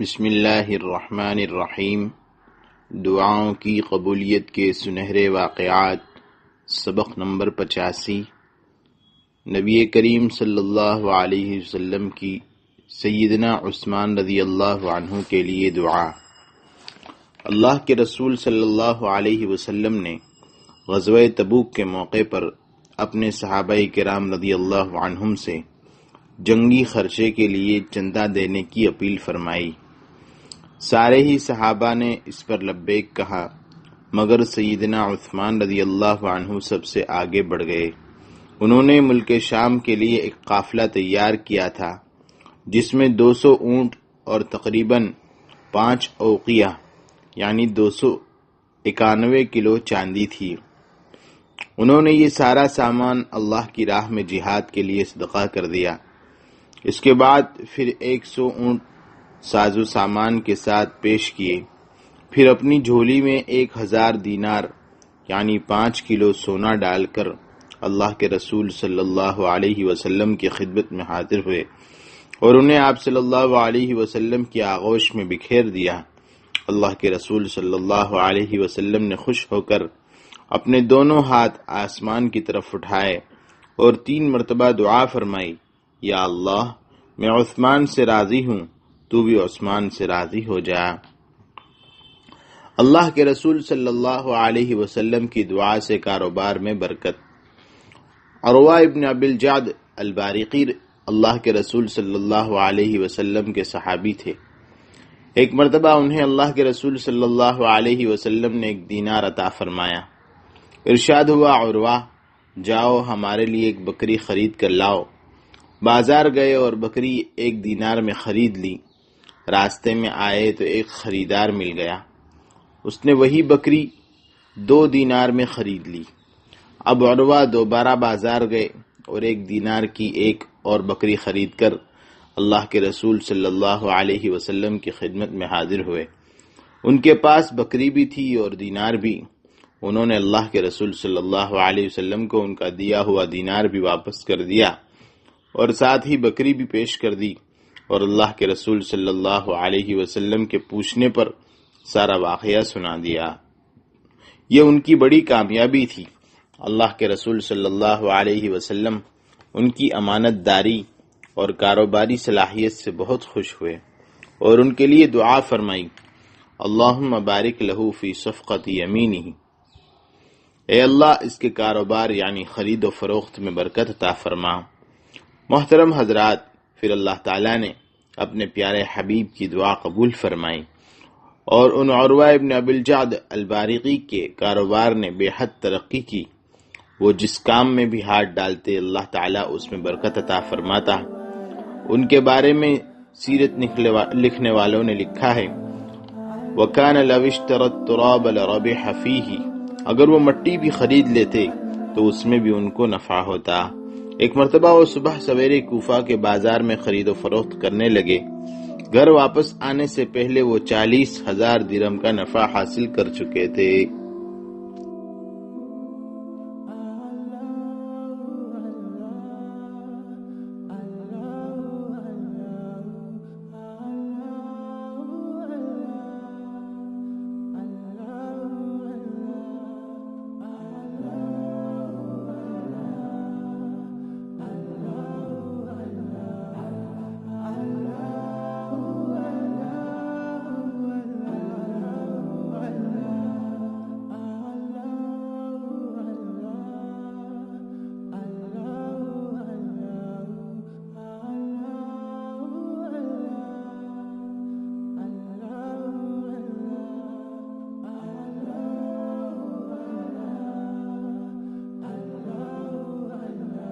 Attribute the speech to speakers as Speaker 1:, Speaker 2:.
Speaker 1: بسم اللہ الرحمن الرحیم۔ دعاؤں کی قبولیت کے سنہرے واقعات، سبق نمبر 85۔ نبی کریم صلی اللہ علیہ وسلم کی سیدنا عثمان رضی اللہ عنہ کے لیے دعا۔ اللہ کے رسول صلی اللہ علیہ وسلم نے غزوہ تبوک کے موقع پر اپنے صحابہ کرام رضی اللہ عنہم سے جنگی خرچے کے لیے چندہ دینے کی اپیل فرمائی۔ سارے ہی صحابہ نے اس پر لبیک کہا، مگر سیدنا عثمان رضی اللہ عنہ سب سے آگے بڑھ گئے۔ انہوں نے ملک شام کے لیے ایک قافلہ تیار کیا تھا جس میں 200 اونٹ اور تقریباً 5 اوقیہ یعنی 291 کلو چاندی تھی۔ انہوں نے یہ سارا سامان اللہ کی راہ میں جہاد کے لیے صدقہ کر دیا۔ اس کے بعد پھر 100 اونٹ ساز و سامان کے ساتھ پیش کیے، پھر اپنی جھولی میں 1000 دینار یعنی 5 کلو سونا ڈال کر اللہ کے رسول صلی اللہ علیہ وسلم کی خدمت میں حاضر ہوئے اور انہیں آپ صلی اللہ علیہ وسلم کی آغوش میں بکھیر دیا۔ اللہ کے رسول صلی اللہ علیہ وسلم نے خوش ہو کر اپنے دونوں ہاتھ آسمان کی طرف اٹھائے اور 3 مرتبہ دعا فرمائی، یا اللہ، میں عثمان سے راضی ہوں، تو بھی عثمان سے راضی ہو جا۔ اللہ کے رسول صلی اللہ علیہ وسلم کی دعا سے کاروبار میں برکت۔ عروہ ابن ابی الجعد البارقی اللہ کے رسول صلی اللہ علیہ وسلم کے صحابی تھے۔ ایک مرتبہ انہیں اللہ کے رسول صلی اللہ علیہ وسلم نے 1 دینار عطا فرمایا۔ ارشاد ہوا، عروہ، جاؤ ہمارے لیے ایک بکری خرید کر لاؤ۔ بازار گئے اور بکری 1 دینار میں خرید لی۔ راستے میں آئے تو ایک خریدار مل گیا، اس نے وہی بکری 2 دینار میں خرید لی۔ اب عروہ دوبارہ بازار گئے اور 1 دینار کی ایک اور بکری خرید کر اللہ کے رسول صلی اللہ علیہ وسلم کی خدمت میں حاضر ہوئے۔ ان کے پاس بکری بھی تھی اور دینار بھی۔ انہوں نے اللہ کے رسول صلی اللہ علیہ وسلم کو ان کا دیا ہوا دینار بھی واپس کر دیا اور ساتھ ہی بکری بھی پیش کر دی، اور اللہ کے رسول صلی اللہ علیہ وسلم کے پوچھنے پر سارا واقعہ سنا دیا۔ یہ ان کی بڑی کامیابی تھی۔ اللہ کے رسول صلی اللہ علیہ وسلم ان کی امانت داری اور کاروباری صلاحیت سے بہت خوش ہوئے اور ان کے لیے دعا فرمائی، اللہم بارک لہ فی صفقۃ یمینہ، اے اللہ اس کے کاروبار یعنی خرید و فروخت میں برکت عطا فرما۔ محترم حضرات، پھر اللہ تعالیٰ نے اپنے پیارے حبیب کی دعا قبول فرمائی اور ان عروہ ابن ابی الجعد البارقی کے کاروبار نے بے حد ترقی کی۔ وہ جس کام میں بھی ہاتھ ڈالتے اللہ تعالیٰ اس میں برکت عطا فرماتا۔ ان کے بارے میں سیرت لکھنے والوں نے لکھا ہے، وَكَانَ لَوِ اشْتَرَى التُّرَابَ لَرَبِحَ فِيهِ، اگر وہ مٹی بھی خرید لیتے تو اس میں بھی ان کو نفع ہوتا۔ ایک مرتبہ وہ صبح سویرے کوفہ کے بازار میں خرید و فروخت کرنے لگے۔ گھر واپس آنے سے پہلے وہ 40,000 درہم کا نفع حاصل کر چکے تھے۔